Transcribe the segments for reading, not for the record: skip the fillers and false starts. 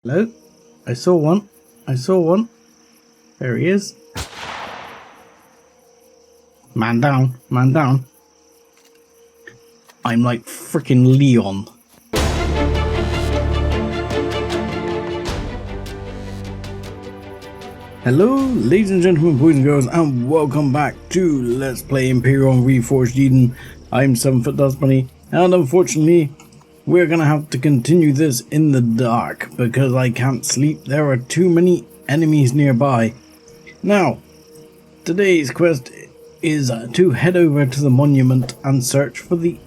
Hello? I saw one. I saw one. There he is. Man down. Man down. I'm like freaking Leon. Hello, ladies and gentlemen, boys and girls, and welcome back to Let's Play Empyrion Reforged Eden. I'm 7 Dust Bunny, and unfortunately, we're gonna have to continue this in the dark because I can't sleep. There are too many enemies nearby. Now, today's quest is to head over to the monument and search for the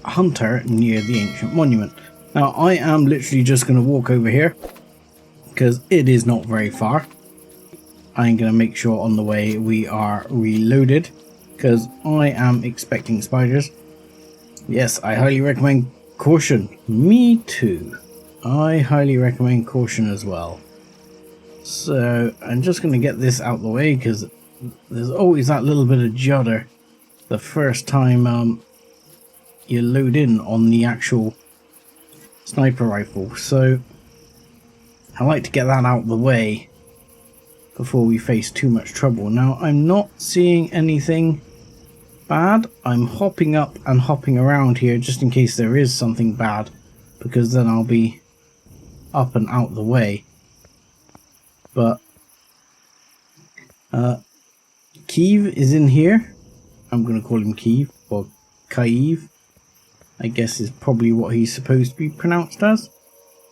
hunter near the ancient monument. Now, I am literally just gonna walk over here because it is not very far. I'm going to make sure on the way we are reloaded because I am expecting spiders. Yes, I highly recommend caution. Me too. I highly recommend caution as well. So I'm just going to get this out the way because there's always that little bit of judder the first time you load in on the actual sniper rifle. So I like to get that out the way before we face too much trouble. Now, I'm not seeing anything bad. I'm hopping up and hopping around here just in case there is something bad, because then I'll be up and out the way. But Kiev is in here. I'm going to call him Kiev, or Kaiv, I guess is probably what he's supposed to be pronounced as.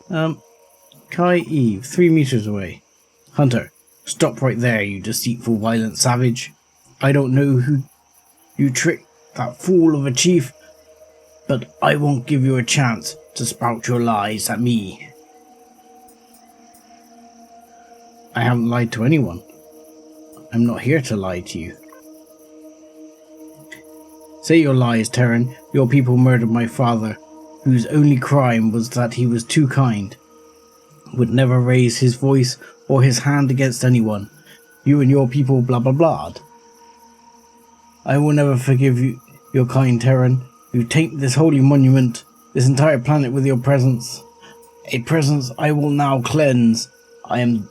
Kaiv, 3 meters away. Hunter. Stop right there, you deceitful, violent savage. I don't know who you tricked, that fool of a chief, but I won't give you a chance to spout your lies at me. I haven't lied to anyone. I'm not here to lie to you. Say your lies, Terran. Your people murdered my father, whose only crime was that he was too kind. Would never raise his voice or his hand against anyone. You and your people blah blah blah. I will never forgive you, your kind Terran. You taint this holy monument, this entire planet with your presence. A presence I will now cleanse. I am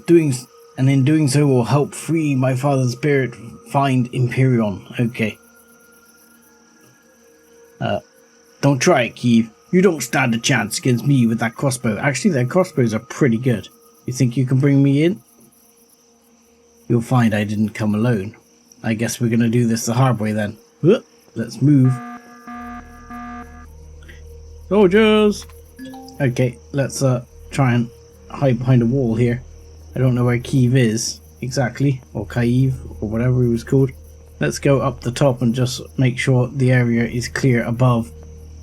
doing, and in doing so will help free my father's spirit, find Empyrion. Okay. Don't try it, Kiev. You don't stand a chance against me with that crossbow. Actually, their crossbows are pretty good. You think you can bring me in? You'll find I didn't come alone. I guess we're going to do this the hard way then. Let's move. Soldiers! Okay, let's try and hide behind a wall here. I don't know where Kiev is exactly, or Kaiv, or whatever he was called. Let's go up the top and just make sure the area is clear above,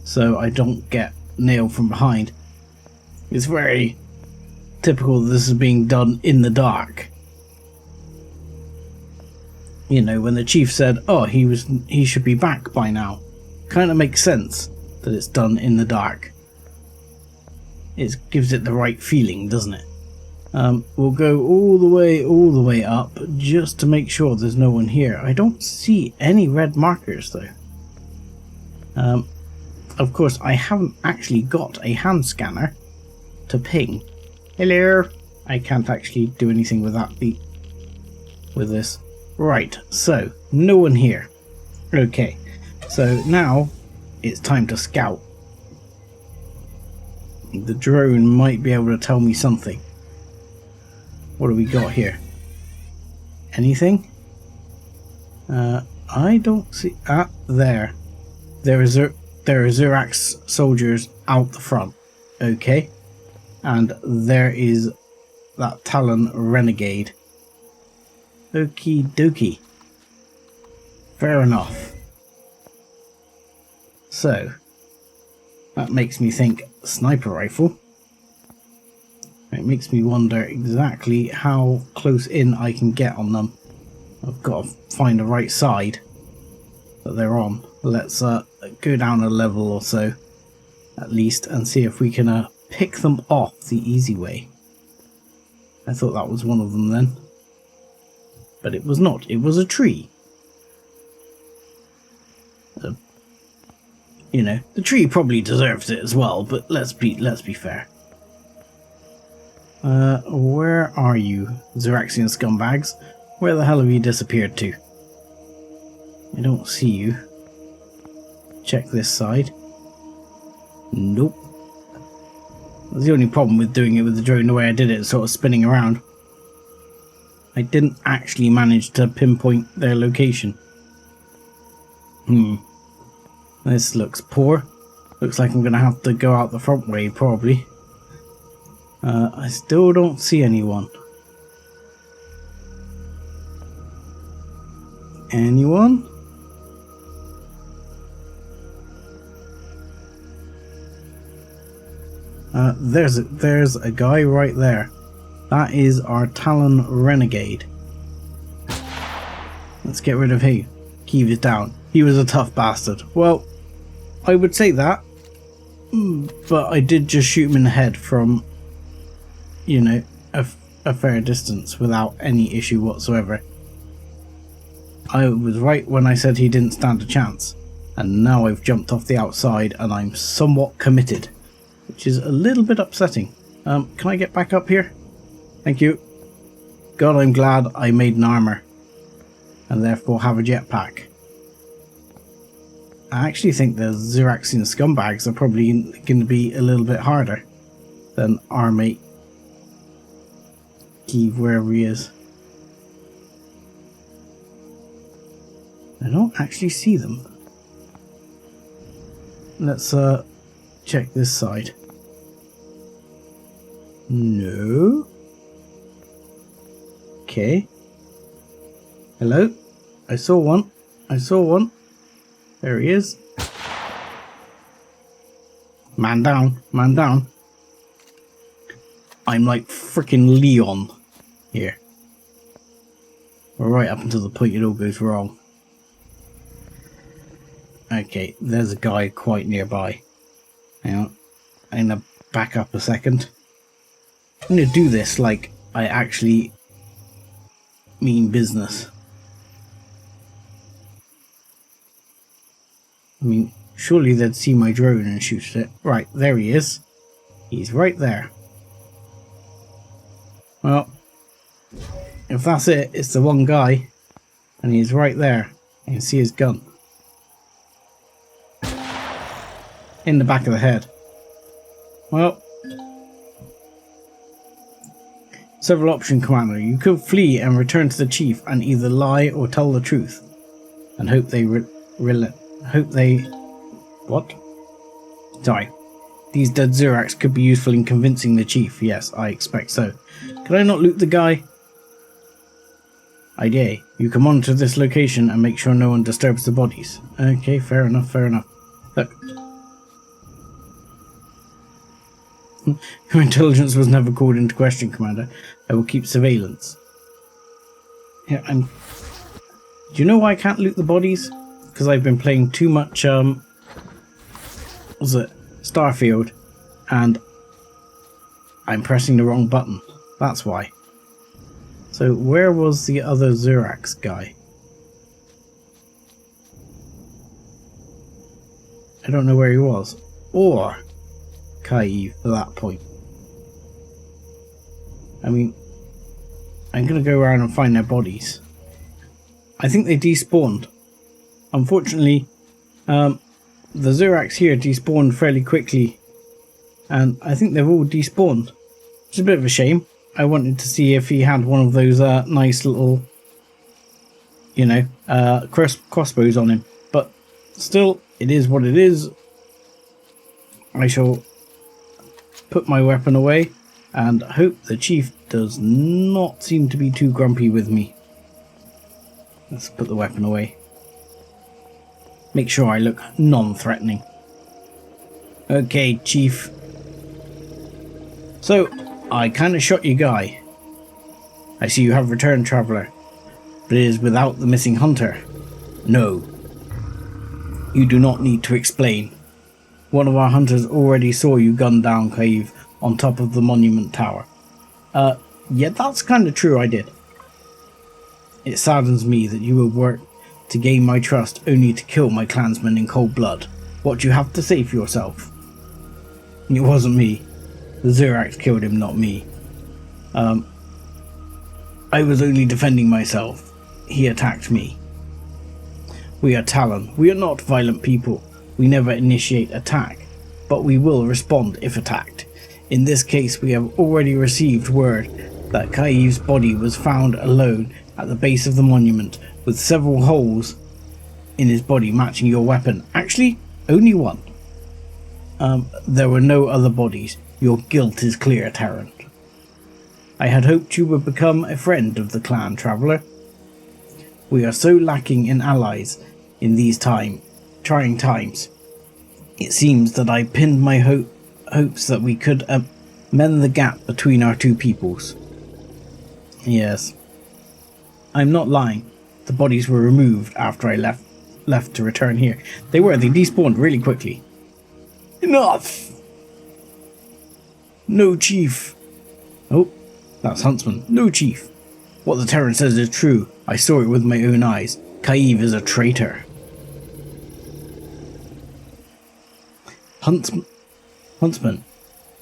so I don't get nailed from behind. It's very typical that this is being done in the dark. You know, when the chief said, oh, he should be back by now. Kind of makes sense that it's done in the dark. It gives it the right feeling, doesn't it? We'll go all the way up just to make sure there's no one here. I don't see any red markers though. Of course, I haven't actually got a hand scanner to ping. Hello. I can't actually do anything with that with this. Right, so no one here. Okay, so now it's time to scout. The drone might be able to tell me something. What do we got here? Anything? I don't see. There. There are Zirax soldiers out the front. Okay. And there is that Talon renegade. Okie dokie. Fair enough. So, that makes me think sniper rifle. It makes me wonder exactly how close in I can get on them. I've got to find the right side that they're on. Let's go down a level or so, at least, and see if we can pick them off the easy way. I thought that was one of them then. But it was not. It was a tree. You know, the tree probably deserves it as well, but let's be fair. Where are you, Xeraxian scumbags? Where the hell have you disappeared to? I don't see you. Check this side. Nope. That's the only problem with doing it with the drone the way I did it, sort of spinning around. I didn't actually manage to pinpoint their location. This looks poor. Looks like I'm going to have to go out the front way, probably. I still don't see anyone. Anyone? There's a guy right there. That is our Talon renegade. Let's get rid of him. Keep it down. He was a tough bastard. Well, I would say that, but I did just shoot him in the head from, you know, a fair distance without any issue whatsoever. I was right when I said he didn't stand a chance, and now I've jumped off the outside and I'm somewhat committed, which is a little bit upsetting. Can I get back up here? Thank you. God, I'm glad I made an armor and therefore have a jetpack. I actually think the Xeraxian scumbags are probably going to be a little bit harder than our mate Keeve, wherever he is. I don't actually see them. Let's check this side. No. Okay. Hello? I saw one. I saw one. There he is. Man down. Man down. I'm like freaking Leon here. Right up until the point it all goes wrong. Okay, there's a guy quite nearby. Hang on. I'm gonna back up a second. I'm gonna do this like I actually mean business. I mean, surely they'd see my drone and shoot it. Right, there he is. He's right there. Well, if that's it, it's the one guy. And he's right there. You can see his gun. In the back of the head. Well. Several options, Commander. You could flee and return to the chief and either lie or tell the truth. And hope they What? Sorry. These dead Xerax could be useful in convincing the chief. Yes, I expect so. Can I not loot the guy? Idea. You can monitor this location and make sure no one disturbs the bodies. Okay, fair enough, fair enough. Look. Your intelligence was never called into question, Commander. I will keep surveillance. Yeah, Do you know why I can't loot the bodies? Because I've been playing too much, was it Starfield, and I'm pressing the wrong button. That's why. So where was the other Xerax guy? I don't know where he was. Or Kage at that point. I mean, I'm going to go around and find their bodies. I think they despawned. Unfortunately, the Xerax here despawned fairly quickly, and I think they've all despawned. It's a bit of a shame. I wanted to see if he had one of those nice little, you know, crossbows on him. But still, it is what it is. I shall put my weapon away and hope the chief does not seem to be too grumpy with me. Let's put the weapon away. Make sure I look non-threatening. Okay, chief. So, I kind of shot your guy. I see you have returned, traveller. But it is without the missing hunter. No. You do not need to explain. One of our hunters already saw you gun down Cave on top of the monument tower. Yeah, that's kind of true, I did. It saddens me that you would work to gain my trust only to kill my clansman in cold blood. What do you have to say for yourself? It wasn't me. The Xerax killed him, not me. I was only defending myself. He attacked me. We are Talon. We are not violent people. We never initiate attack, but we will respond if attacked. In this case, we have already received word that Kage848's body was found alone at the base of the monument, with several holes in his body matching your weapon. Actually, only one. There were no other bodies. Your guilt is clear, Talon. I had hoped you would become a friend of the clan, traveller. We are so lacking in allies in these trying times. It seems that I pinned my hopes that we could mend the gap between our two peoples. Yes. I'm not lying. The bodies were removed after I left to return here. They despawned really quickly. Enough! No, Chief. Oh, that's Huntsman. No, Chief. What the Terran says is true. I saw it with my own eyes. Kage848 is a traitor. Huntsman,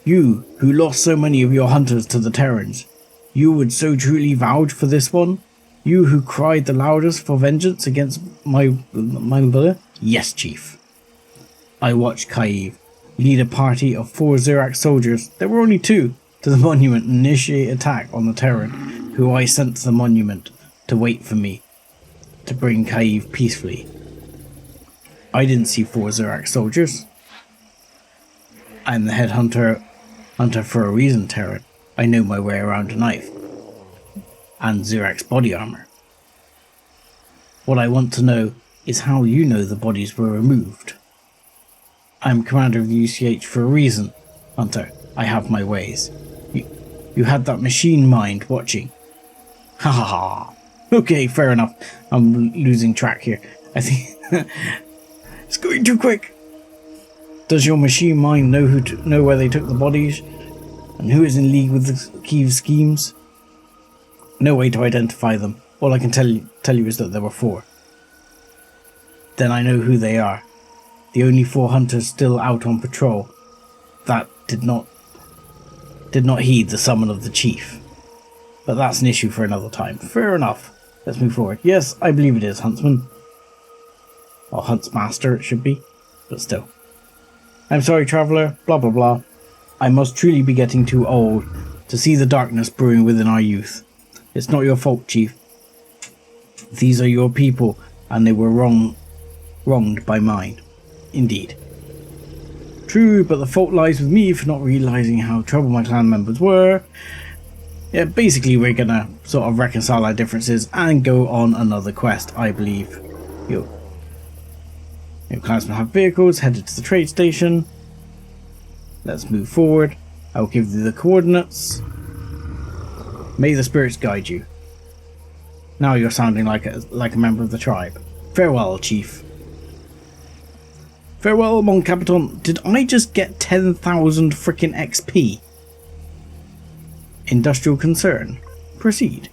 you who lost so many of your hunters to the Terrans, you would so truly vouch for this one? You who cried the loudest for vengeance against my brother? Yes, Chief. I watched Kage848 lead a party of 4 Xerax soldiers, there were only 2, to the monument and initiate attack on the Terran, who I sent to the monument to wait for me to bring Kage848 peacefully. I didn't see 4 Xerax soldiers. I'm the head hunter for a reason, Terran. I know my way around a knife. And Xerax body armor. What I want to know is how you know the bodies were removed. I'm commander of the UCH for a reason, Hunter. I have my ways. You had that machine mind watching. Ha ha ha. Okay, fair enough. I'm losing track here. I think it's going too quick. Does your machine mind know where they took the bodies? And who is in league with the Kiev schemes? No way to identify them. All I can tell you is that there were 4. Then I know who they are. The only 4 hunters still out on patrol that did not heed the summon of the chief. But that's an issue for another time. Fair enough. Let's move forward. Yes, I believe it is Huntsman. Or Huntsmaster it should be. But still. I'm sorry, traveller. Blah blah blah. I must truly be getting too old to see the darkness brewing within our youth. It's not your fault, Chief. These are your people, and they were wronged by mine. Indeed. True, but the fault lies with me for not realising how troubled my clan members were. Yeah, basically we're gonna sort of reconcile our differences and go on another quest, I believe. Your clansmen have vehicles, headed to the trade station. Let's move forward. I'll give you the coordinates. May the spirits guide you. Now you're sounding like a member of the tribe. Farewell, Chief. Farewell, Mon Capitan. Did I just get 10,000 frickin' XP? Industrial concern. Proceed.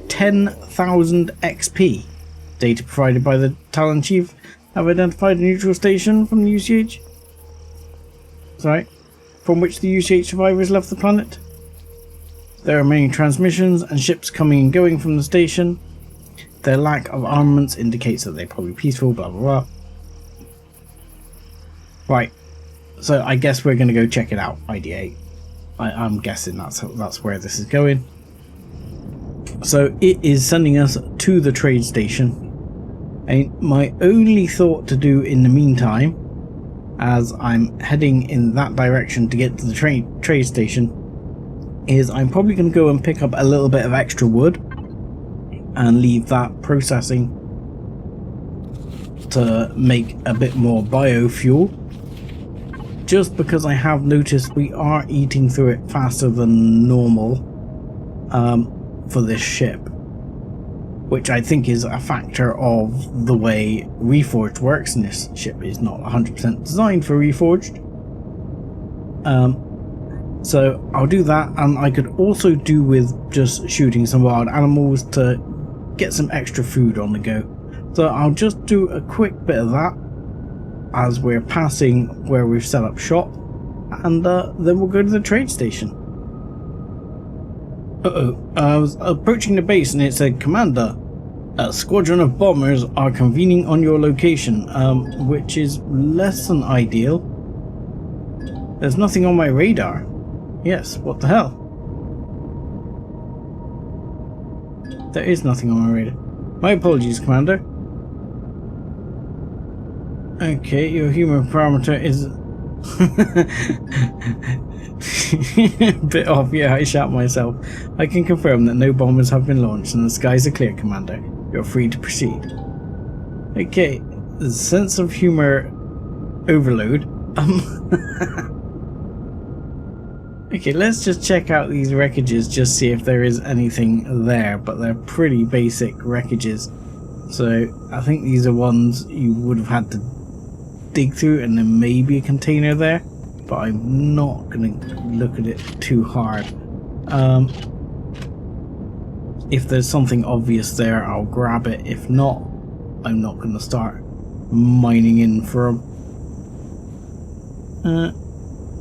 10,000 XP. Data provided by the Talon Chief have identified a neutral station from the UCH. Sorry. From which the UCH survivors left the planet. There are many transmissions and ships coming and going from the station. Their lack of armaments indicates that they're probably peaceful, blah blah blah. Right, so I guess we're going to go check it out, ID8. I'm guessing that's where this is going. So it is sending us to the trade station. And my only thought to do in the meantime, as I'm heading in that direction to get to the trade station, is I'm probably going to go and pick up a little bit of extra wood and leave that processing to make a bit more biofuel. Just because I have noticed we are eating through it faster than normal for this ship, which I think is a factor of the way Reforged works, and this ship is not 100% designed for Reforged. So I'll do that, and I could also do with just shooting some wild animals to get some extra food on the go. So I'll just do a quick bit of that as we're passing where we've set up shop, and then we'll go to the trade station. I was approaching the base and it said, Commander, a squadron of bombers are convening on your location, which is less than ideal. There's nothing on my radar. Yes, what the hell? There is nothing on my radar. My apologies, Commander. Okay, your human parameter is a bit off. Yeah, I shout myself. I can confirm that no bombers have been launched and the skies are clear, Commander. You're free to proceed. Okay, the sense of humor overload. Okay, let's just check out these wreckages, just see if there is anything there, but they're pretty basic wreckages. So I think these are ones you would have had to dig through, and there may be a container there, but I'm not going to look at it too hard. If there's something obvious there, I'll grab it. If not, I'm not going to start mining in for them.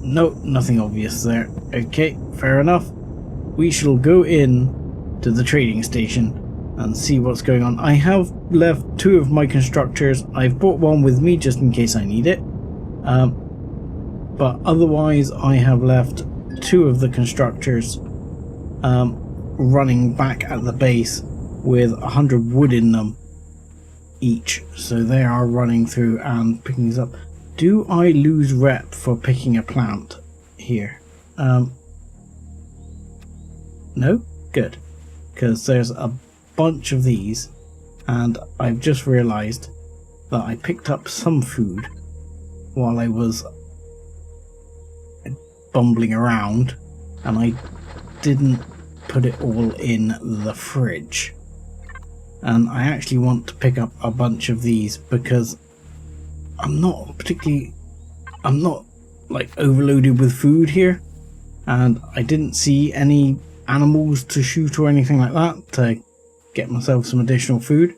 No, nothing obvious there. Okay, fair enough. We shall go in to the trading station and see what's going on. I have left 2 of my constructors. I've brought one with me just in case I need it. But otherwise I have left 2 of the constructors running back at the base with 100 wood in them each. So they are running through and picking these up. Do I lose rep for picking a plant here? No? Good. Because there's a bunch of these and I've just realised that I picked up some food while I was bumbling around and I didn't put it all in the fridge. And I actually want to pick up a bunch of these because I'm not like overloaded with food here, and I didn't see any animals to shoot or anything like that to get myself some additional food.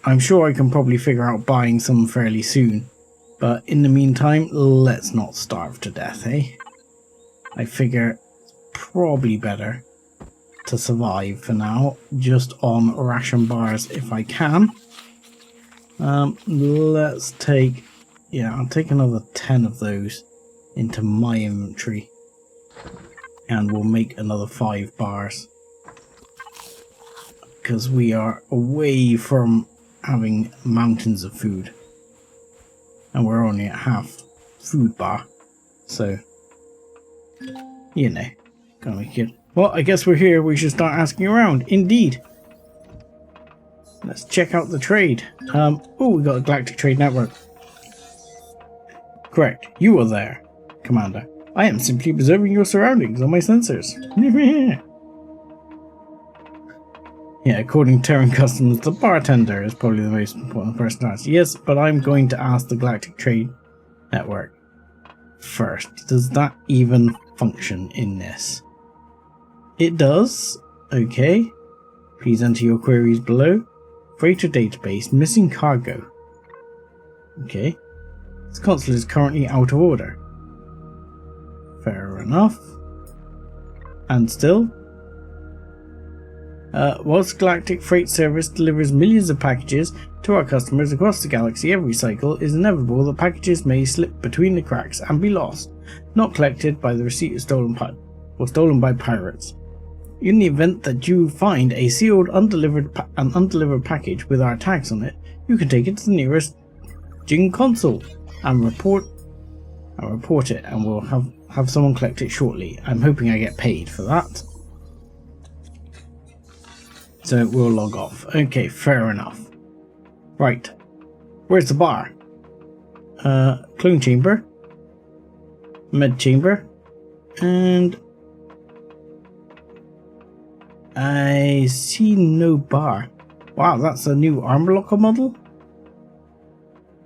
I'm sure I can probably figure out buying some fairly soon, but in the meantime, let's not starve to death, eh? I figure it's probably better to survive for now, just on ration bars if I can. Let's take, I'll take another 10 of those into my inventory and we'll make another 5 bars because we are away from having mountains of food and we're only at half food bar, so gonna make it. Well, I guess we're here, we should start asking around. Indeed. Let's check out the trade. Oh, we got a Galactic Trade Network. Correct, you are there, Commander. I am simply observing your surroundings on my sensors. Yeah, according to Terran customs, the bartender is probably the most important person to ask. Yes, but I'm going to ask the Galactic Trade Network first. Does that even function in this? It does. Okay. Please enter your queries below. Freighter database, missing cargo. Okay. This console is currently out of order. Fair enough. And still. Whilst Galactic Freight Service delivers millions of packages to our customers across the galaxy every cycle, it is inevitable that packages may slip between the cracks and be lost, not collected by the receipt of stolen by pirates. In the event that you find a sealed undelivered package with our tags on it, you can take it to the nearest Jing console and report it, and we'll have someone collect it shortly. I'm hoping I get paid for that. So we'll log off. Okay, fair enough. Right. Where's the bar? Clone chamber. Med chamber. And I see no bar. Wow, that's a new armor locker model?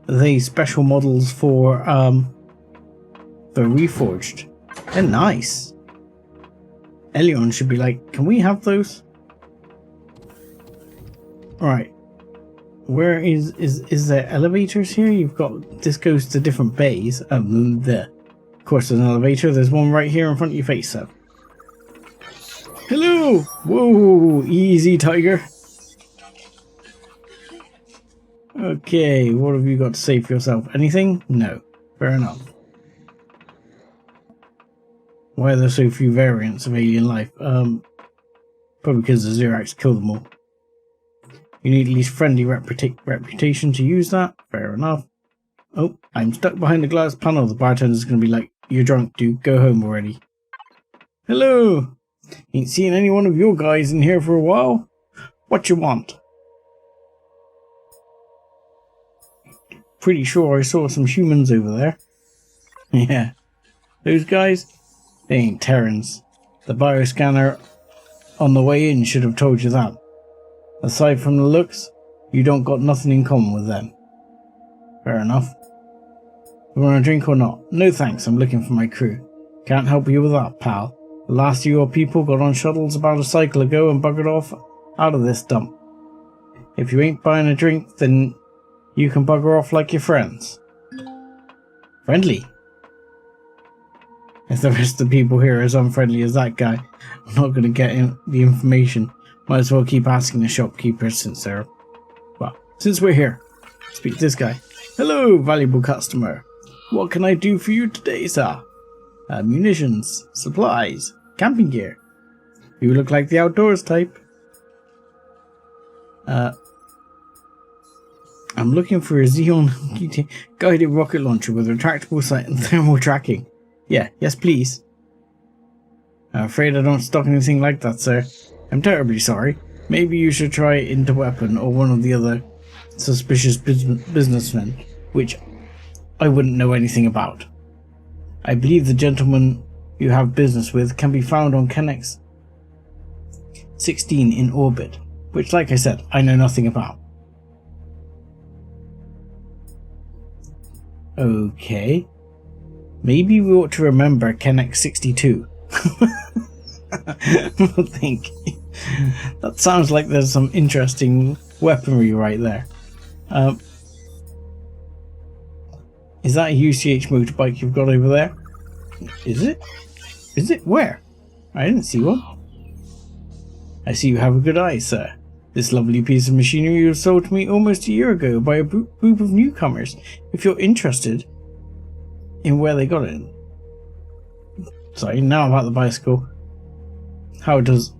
Are they special models for Reforged? They're nice. Elion should be like, can we have those? Right. Where is there elevators here? You've got, this goes to different bays. Of course there's an elevator. There's one right here in front of your face, so. Hello! Whoa, easy, tiger. Okay, what have you got to say for yourself? Anything? No. Fair enough. Why are there so few variants of alien life? Probably because the Xerax killed them all. You need at least friendly reputation to use that. Fair enough. Oh, I'm stuck behind the glass panel. The bartender's going to be like, "You're drunk, dude. Go home already." Hello! Ain't seen any one of your guys in here for a while. What you want? Pretty sure I saw some humans over there. Yeah. Those guys? They ain't Terrans. The bioscanner on the way in should have told you that. Aside from the looks, you don't got nothing in common with them. Fair enough. You want a drink or not? No thanks, I'm looking for my crew. Can't help you with that, pal. The last of your people got on shuttles about a cycle ago and buggered off out of this dump. If you ain't buying a drink, then you can bugger off like your friends. Friendly? If the rest of the people here are as unfriendly as that guy, I'm not going to get the information. Might as well keep asking the shopkeeper since we're here. Speak to this guy. Hello, valuable customer. What can I do for you today, sir? Munitions, supplies, camping gear. You look like the outdoors type. I'm looking for a Xeon guided rocket launcher with retractable sight and thermal tracking. Yes please. I'm afraid I don't stock anything like that, sir. I'm terribly sorry. Maybe you should try Interweapon or one of the other suspicious businessmen, which I wouldn't know anything about. I believe the gentleman you have business with can be found on Kage848 in orbit, which, like I said, I know nothing about. Okay. Maybe we ought to remember Kage848. I think that sounds like there's some interesting weaponry right there. Is that a UCH motorbike you've got over there? Is it? Is it? Where? I didn't see one. I see you have a good eye, sir. This lovely piece of machinery was sold to me almost a year ago by a group of newcomers. If you're interested in where they got it. Sorry, now about the bicycle. How does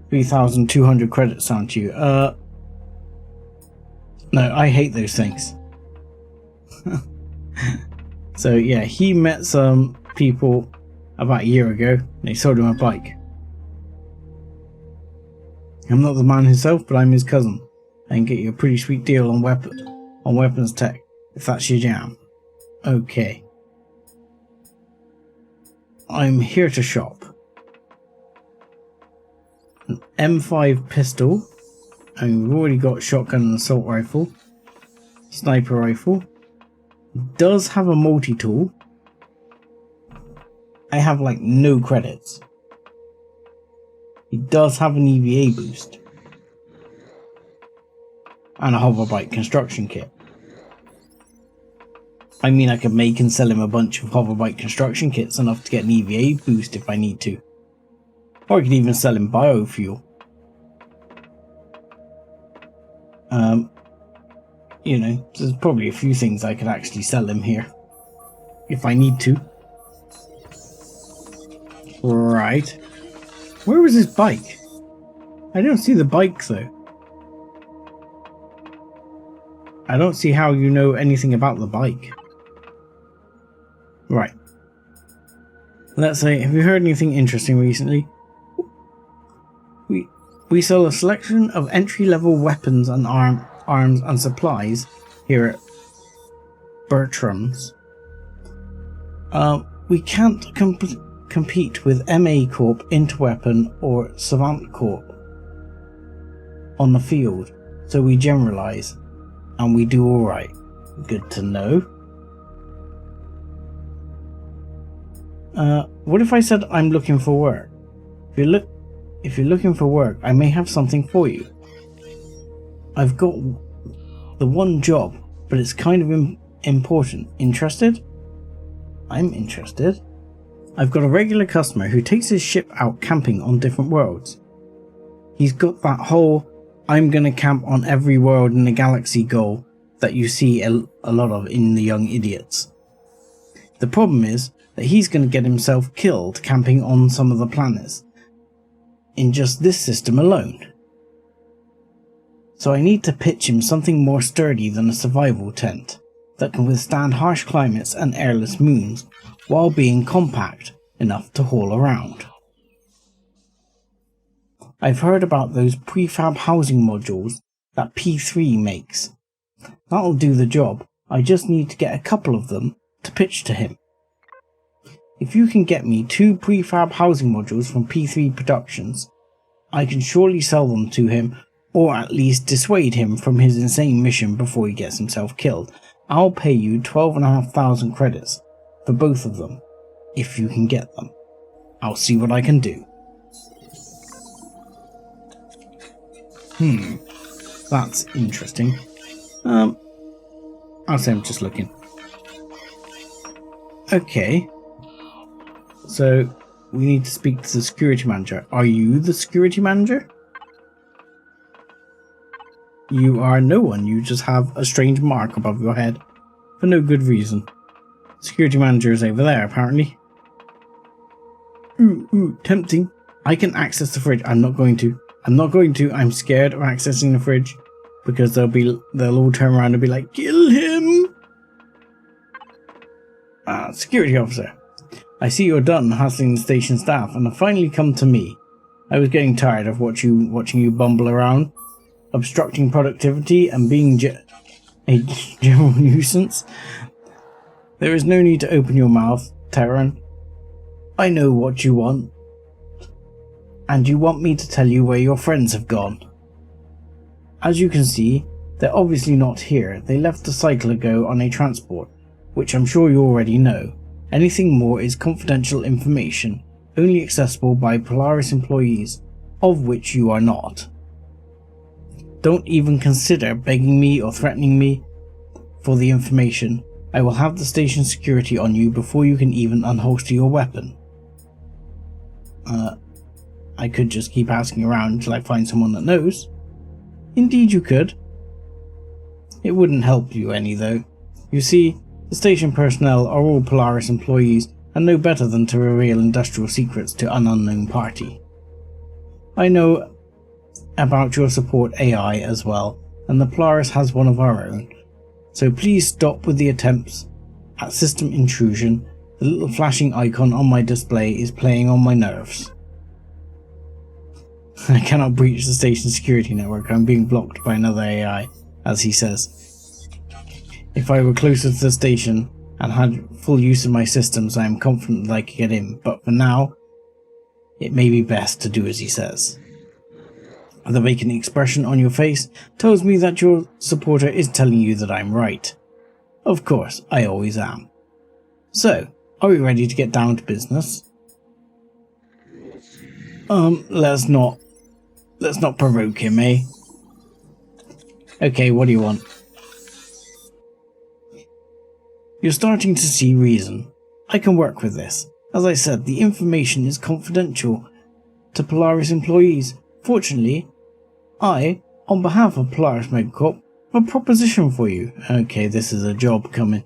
3,200 credits sound to you? No, I hate those things. So yeah, he met some people about a year ago and they sold him a bike. I'm not the man himself, but I'm his cousin. I can get you a pretty sweet deal on weapons tech, if that's your jam. Okay. I'm here to shop. An M5 pistol, and we've already got shotgun and assault rifle. Sniper rifle. Does have a multi-tool. I have like no credits. He does have an EVA boost. And a hoverbike construction kit. I mean, I could make and sell him a bunch of hoverbike construction kits enough to get an EVA boost if I need to. Or I could even sell him biofuel. You know, there's probably a few things I could actually sell him here. If I need to. Right. Where was his bike? I don't see the bike though. I don't see how you know anything about the bike. Right. Let's say, have you heard anything interesting recently? We sell a selection of entry-level weapons and arms and supplies here at Bertram's. We can't compete with MA Corp, Interweapon or Savant Corp on the field, so we generalize, and we do alright. Good to know. What if I said I'm looking for work? If you're looking for work, I may have something for you. I've got the one job, but it's kind of important. Interested? I'm interested. I've got a regular customer who takes his ship out camping on different worlds. He's got that whole I'm gonna camp on every world in the galaxy goal that you see a lot of in the young idiots. The problem is that he's gonna get himself killed camping on some of the planets in just this system alone. So I need to pitch him something more sturdy than a survival tent that can withstand harsh climates and airless moons while being compact enough to haul around. I've heard about those prefab housing modules that P3 makes. That'll do the job. I just need to get a couple of them to pitch to him. If you can get me 2 prefab housing modules from P3 Productions, I can surely sell them to him, or at least dissuade him from his insane mission before he gets himself killed. I'll pay you 12,500 credits for both of them, if you can get them. I'll see what I can do. That's interesting. I'll say I'm just looking. Okay. So, we need to speak to the security manager. Are you the security manager? You are no one. You just have a strange mark above your head. For no good reason. Security manager is over there, apparently. Ooh, tempting. I can access the fridge. I'm not going to. I'm scared of accessing the fridge. Because they'll all turn around and be like, kill him! Security officer. I see you're done hassling the station staff and have finally come to me. I was getting tired of watching you bumble around, obstructing productivity and being a general nuisance. There is no need to open your mouth, Talon. I know what you want. And you want me to tell you where your friends have gone. As you can see, they're obviously not here. They left a cycle ago on a transport, which I'm sure you already know. Anything more is confidential information, only accessible by Polaris employees, of which you are not. Don't even consider begging me or threatening me for the information. I will have the station security on you before you can even unholster your weapon. I could just keep asking around until I find someone that knows. Indeed you could. It wouldn't help you any though. You see, the station personnel are all Polaris employees and know better than to reveal industrial secrets to an unknown party. I know about your support AI as well, and the Polaris has one of our own. So please stop with the attempts at system intrusion. The little flashing icon on my display is playing on my nerves. I cannot breach the station security network. I'm being blocked by another AI, as he says. If I were closer to the station and had full use of my systems, I am confident that I could get in, but for now, it may be best to do as he says. The vacant expression on your face tells me that your supporter is telling you that I'm right. Of course, I always am. So, are we ready to get down to business? Let's not provoke him, eh? Okay, what do you want? You're starting to see reason. I can work with this. As I said, the information is confidential to Polaris employees. Fortunately, I, on behalf of Polaris Megacorp, have a proposition for you. Okay, this is a job coming.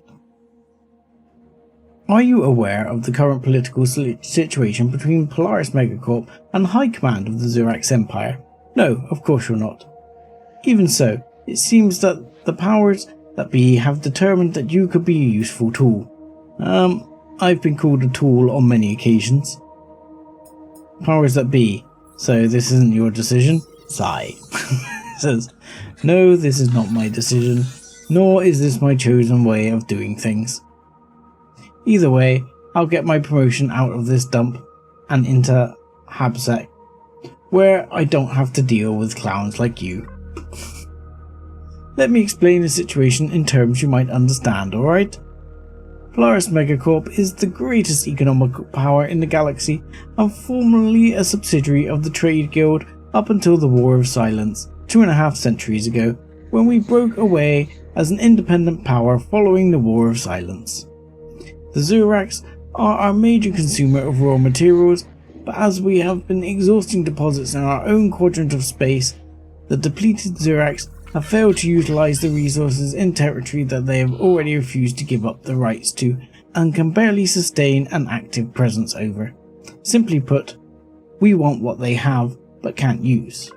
Are you aware of the current political situation between Polaris Megacorp and High Command of the Zurax Empire? No, of course you're not. Even so, it seems that the powers that be have determined that you could be a useful tool. I've been called a tool on many occasions. Powers that be, so this isn't your decision? Sigh. Says, no, this is not my decision, nor is this my chosen way of doing things. Either way, I'll get my promotion out of this dump and into Habsec, where I don't have to deal with clowns like you. Let me explain the situation in terms you might understand, alright? Polaris Megacorp is the greatest economic power in the galaxy and formerly a subsidiary of the Trade Guild up until the War of Silence 2.5 centuries ago, when we broke away as an independent power following the War of Silence. The Zurax are our major consumer of raw materials, but as we have been exhausting deposits in our own quadrant of space, the depleted Zirax have failed to utilize the resources in territory that they have already refused to give up the rights to and can barely sustain an active presence over. Simply put, we want what they have but can't use.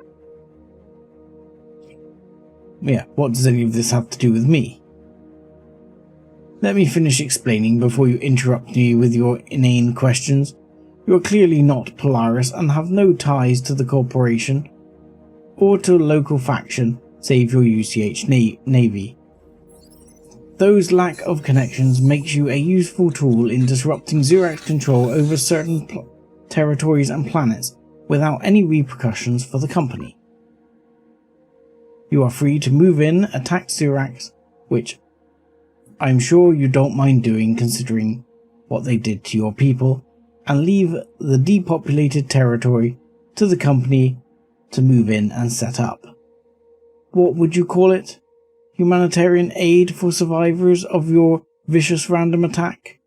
Yeah, what does any of this have to do with me? Let me finish explaining before you interrupt me with your inane questions. You are clearly not Polaris and have no ties to the corporation or to a local faction save your UCH Navy. Those lack of connections makes you a useful tool in disrupting Zirax control over certain territories and planets without any repercussions for the company. You are free to move in, attack Zirax, which I'm sure you don't mind doing considering what they did to your people, and leave the depopulated territory to the company to move in and set up. What would you call it? Humanitarian aid for survivors of your vicious random attack?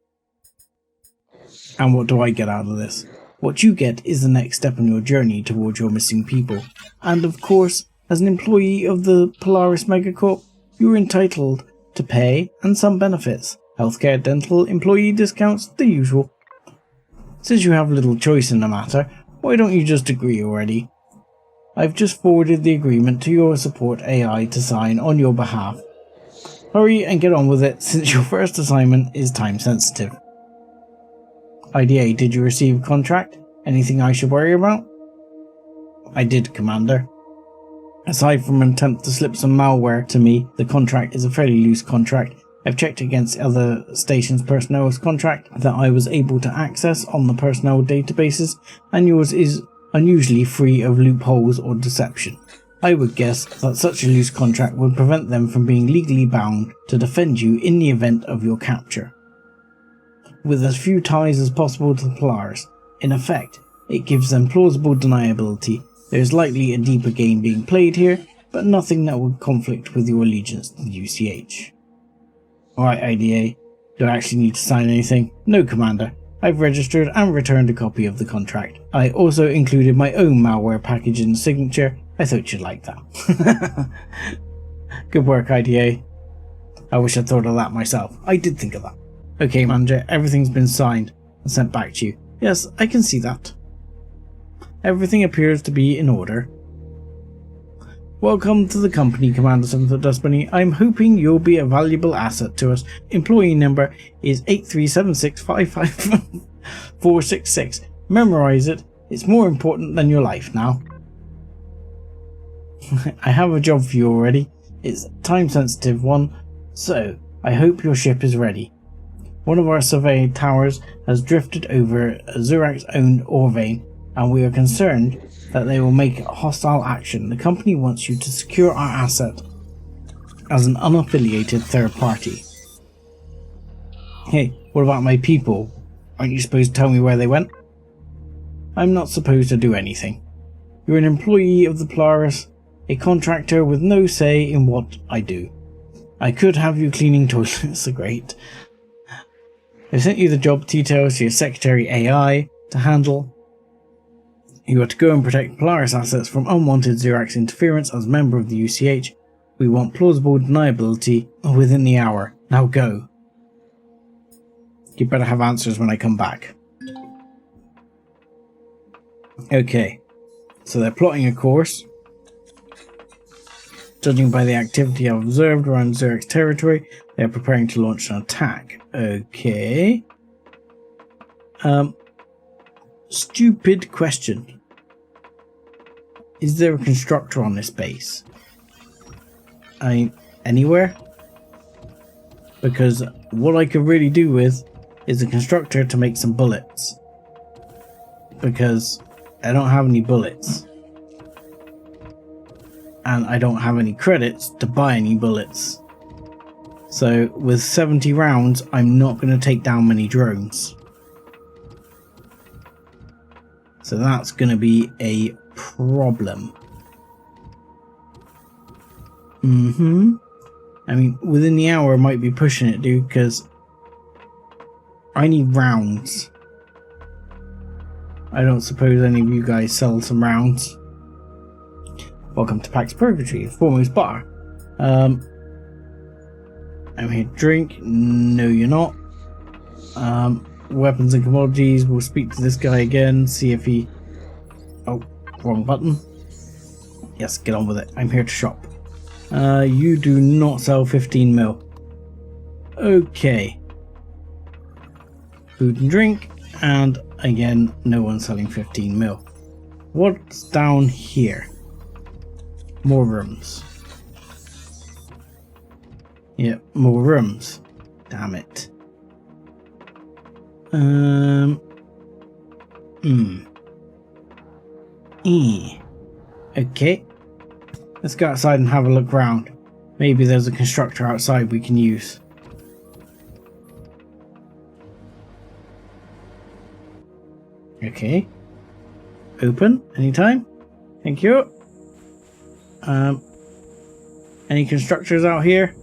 And what do I get out of this? What you get is the next step on your journey towards your missing people. And of course, as an employee of the Polaris Megacorp, you are entitled to pay and some benefits. Healthcare, dental, employee discounts, the usual. Since you have little choice in the matter, why don't you just agree already? I've just forwarded the agreement to your support AI to sign on your behalf. Hurry and get on with it since your first assignment is time sensitive. IDA, did you receive a contract? Anything I should worry about? I did, Commander. Aside from an attempt to slip some malware to me, the contract is a fairly loose contract. I've checked against other stations' personnel's contract that I was able to access on the personnel databases, and yours is unusually free of loopholes or deception. I would guess that such a loose contract would prevent them from being legally bound to defend you in the event of your capture. With as few ties as possible to the Polaris, in effect, it gives them plausible deniability. There is likely a deeper game being played here, but nothing that would conflict with your allegiance to the UCH. Alright, IDA, do I actually need to sign anything? No, Commander. I've registered and returned a copy of the contract. I also included my own malware package in the signature. I thought you'd like that. Good work, IDA. I wish I'd thought of that myself. I did think of that. Okay, Manager, everything's been signed and sent back to you. Yes, I can see that. Everything appears to be in order. Welcome to the company, Commander 7 Dust Bunny. I'm hoping you'll be a valuable asset to us. Employee number is 837655466. Memorize it. It's more important than your life now. I have a job for you already. It's a time-sensitive one, so I hope your ship is ready. One of our survey towers has drifted over a Zirax-owned ore vein, and we are concerned that they will make hostile action. The company wants you to secure our asset as an unaffiliated third party. Hey, what about my people? Aren't you supposed to tell me where they went? I'm not supposed to do anything. You're an employee of the Polaris, a contractor with no say in what I do. I could have you cleaning toilets, great. I sent you the job details to your secretary AI to handle. You are to go and protect Polaris assets from unwanted Zirax interference as a member of the UCH. We want plausible deniability within the hour. Now go. You better have answers when I come back. Okay, so they're plotting a course. Judging by the activity I've observed around Zirax territory, they are preparing to launch an attack. Okay. Stupid question. Is there a constructor on this base? I mean, anywhere? Because what I could really do with is a constructor to make some bullets. Because I don't have any bullets. And I don't have any credits to buy any bullets. So with 70 rounds, I'm not going to take down many drones. So that's going to be a problem. I mean, within the hour I might be pushing it, dude, because I need rounds. I don't suppose any of you guys sell some rounds. Welcome to Pax Purgatory, foremost bar. I'm here to drink. No, you're not. Weapons and commodities. We'll speak to this guy again, see if he... Oh, wrong button. Yes, get on with it. I'm here to shop. You do not sell 15 mil. Okay. Food and drink, and again, no one's selling 15 mil. What's down here? More rooms. Yeah, more rooms. Damn it. Okay. Let's go outside and have a look round. Maybe there's a constructor outside we can use. Okay. Open anytime. Thank you. Any constructors out here?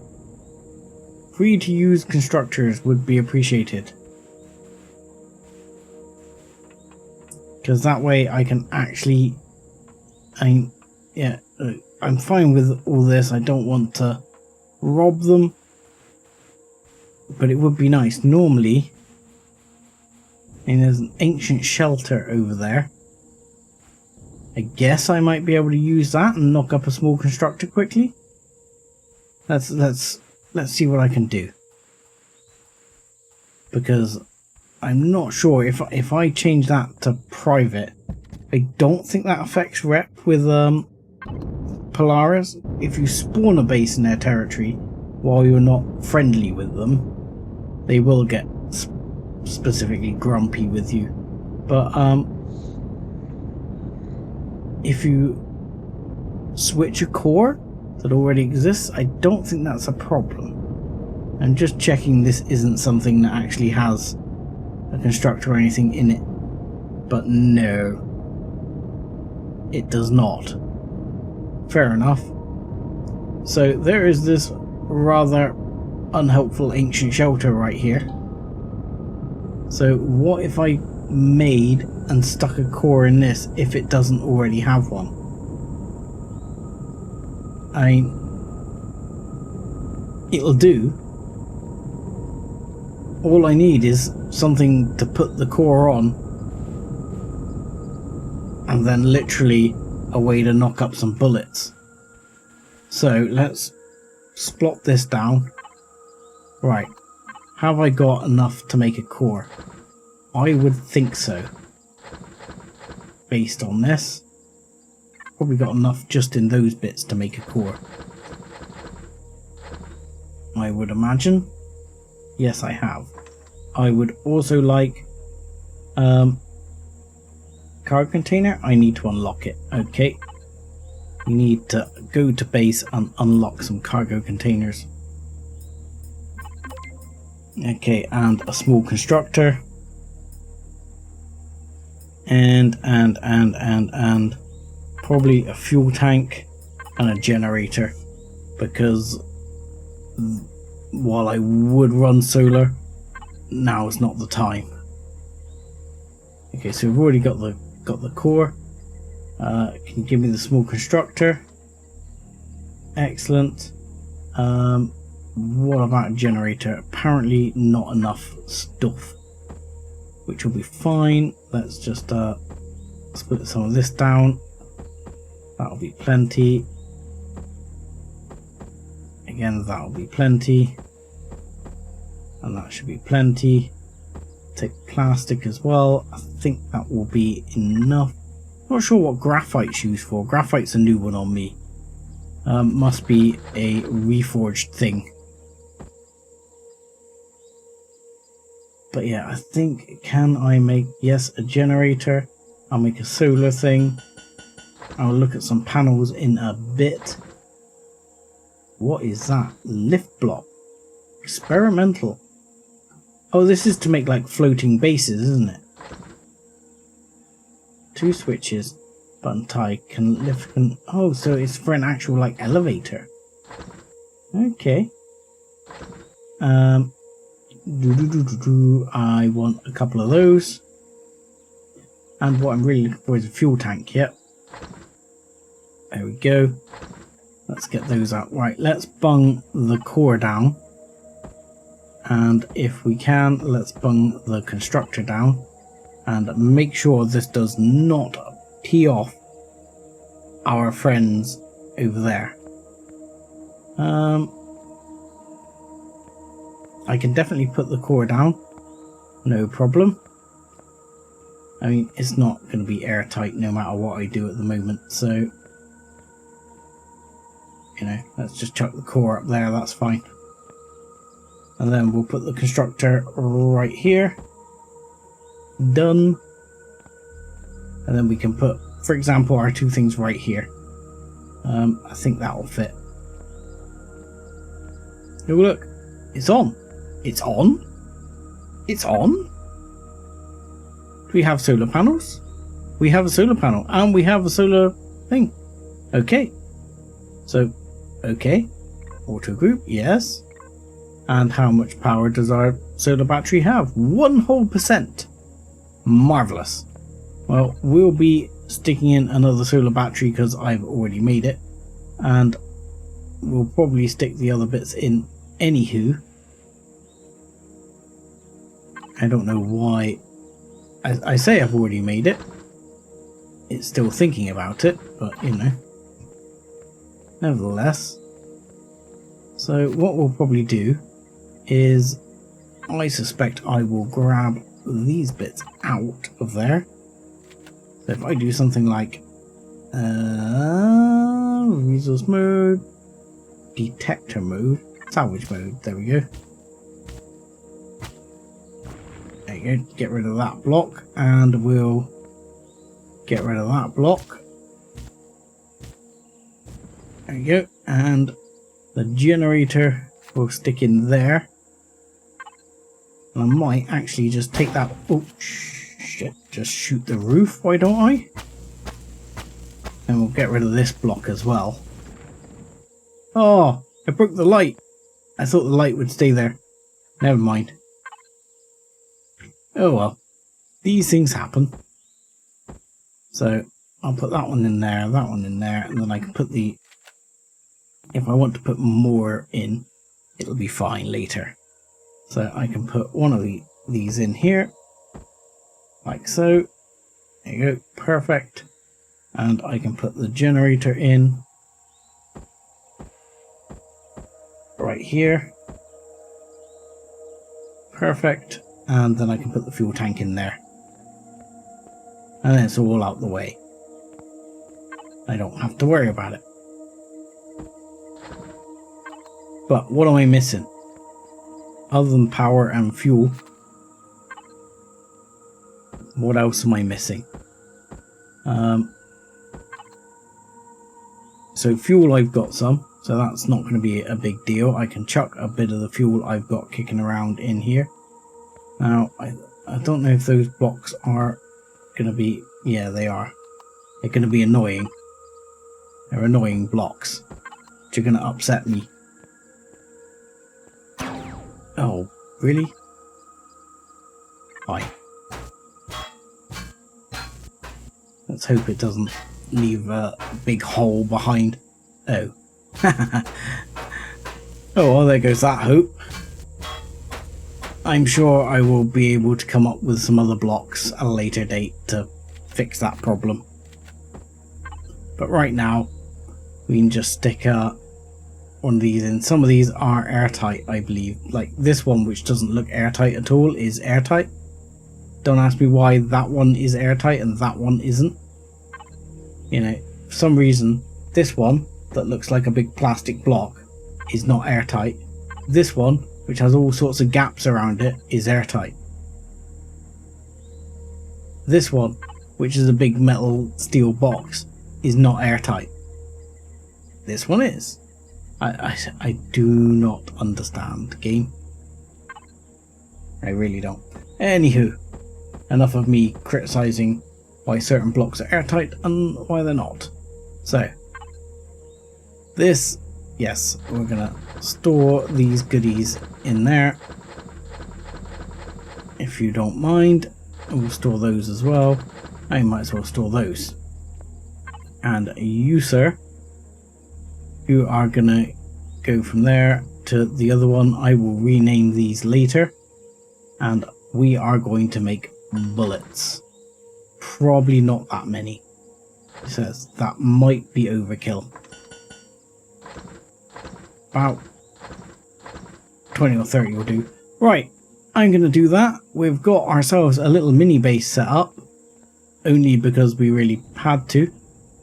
Free to use constructors would be appreciated. Because that way I can actually... I'm fine with all this. I don't want to rob them. But it would be nice. Normally... And there's an ancient shelter over there. I guess I might be able to use that and knock up a small constructor quickly. Let's see what I can do. Because I'm not sure if I change that to private, I don't think that affects rep with Polaris. If you spawn a base in their territory while you're not friendly with them, they will get specifically grumpy with you. But if you switch a core that already exists, I don't think that's a problem. I'm just checking this isn't something that actually has a constructor or anything in it. But no, it does not. Fair enough. So there is this rather unhelpful ancient shelter right here. So what if I made and stuck a core in this if it doesn't already have one? It'll do. All I need is something to put the core on, and then literally a way to knock up some bullets. So let's splot this down. Right. Have I got enough to make a core? I would think so. Based on this. Probably got enough just in those bits to make a core. I would imagine. Yes, I have. I would also like cargo container. I need to unlock it. Okay. We need to go to base and unlock some cargo containers. Okay, and a small constructor. And probably a fuel tank and a generator, because while I would run solar, now is not the time. Okay, so we've already got the core. Can you give me the small constructor? Excellent. What about a generator? Apparently not enough stuff, which will be fine. Let's just split some of this down. That'll be plenty. Again, that'll be plenty. And that should be plenty. Take plastic as well. I think that will be enough. Not sure what graphite's used for. Graphite's a new one on me. Must be a reforged thing. But yeah, I think, can I make, yes, a generator. I'll make a solar thing. I'll look at some panels in a bit. What is that? Lift block. Experimental. Oh, this is to make like floating bases, isn't it? 2 switches. Button tie can lift. Oh, so it's for an actual like elevator. Okay. I want a couple of those. And what I'm really looking for is a fuel tank. Yep. There we go. Let's get those out. Right, let's bung the core down. And if we can, let's bung the constructor down. And make sure this does not tee off our friends over there. I can definitely put the core down. No problem. I mean, it's not going to be airtight no matter what I do at the moment. So, you know, let's just chuck the core up there. That's fine. And then we'll put the constructor right here. Done. And then we can put, for example, our two things right here. I think that will fit. Oh, look. It's on. It's on? It's on? Do we have solar panels? We have a solar panel and we have a solar thing. Okay. So, okay. Auto group, yes. And how much power does our solar battery have? 1%. Marvellous. Well, we'll be sticking in another solar battery because I've already made it. And we'll probably stick the other bits in anywho. I don't know why. I say I've already made it. It's still thinking about it, but you know. Nevertheless. So what we'll probably do is, I suspect I will grab these bits out of there. So if I do something like resource mode, detector mode, salvage mode, there we go. There you go, get rid of that block, and we'll get rid of that block. There you go, and the generator will stick in there. And I might actually just take that, oh shit, just shoot the roof, why don't I? And we'll get rid of this block as well. Oh, I broke the light. I thought the light would stay there. Never mind. Oh well, these things happen. So I'll put that one in there, that one in there, and then I can put the, if I want to put more in, it'll be fine later. So I can put one of these in here, like so. There you go, perfect. And I can put the generator in right here. Perfect. And then I can put the fuel tank in there. And then it's all out the way. I don't have to worry about it. But what am I missing? Other than power and fuel, what else am I missing? So fuel I've got some, so that's not going to be a big deal. I can chuck a bit of the fuel I've got kicking around in here. Now, I don't know if those blocks are going to be, yeah they are. They're going to be annoying. They're annoying blocks, which are going to upset me. Oh, really? Fine. Let's hope it doesn't leave a big hole behind. Oh. Oh, well, there goes that hope. I'm sure I will be able to come up with some other blocks at a later date to fix that problem. But right now, we can just stick one of these in. Some of these are airtight, I believe. Like this one, which doesn't look airtight at all, is airtight. Don't ask me why that one is airtight and that one isn't. You know, for some reason, this one that looks like a big plastic block is not airtight. This one, which has all sorts of gaps around it, is airtight. This one, which is a big metal steel box, is not airtight. This one is. I do not understand, game. I really don't. Anywho, enough of me criticising why certain blocks are airtight and why they're not. So, this, yes, we're gonna store these goodies in there. if you don't mind. We'll store those as well. I might as well store those. And you, sir, you are gonna go from there to the other one. I will rename these later. And we are going to make bullets. Probably not that many. It says that might be overkill. About 20 or 30 will do. Right, I'm going to do that. We've got ourselves a little mini base set up. Only because we really had to.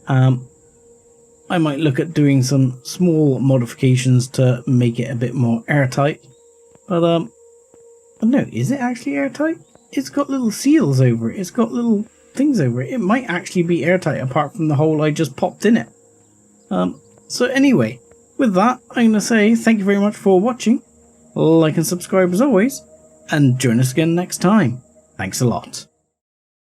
I might look at doing some small modifications to make it a bit more airtight. But, no, is it actually airtight? It's got little seals over it. It's got little things over it. It might actually be airtight apart from the hole I just popped in it. So anyway, with that, I'm going to say thank you very much for watching. Like and subscribe as always. And join us again next time. Thanks a lot.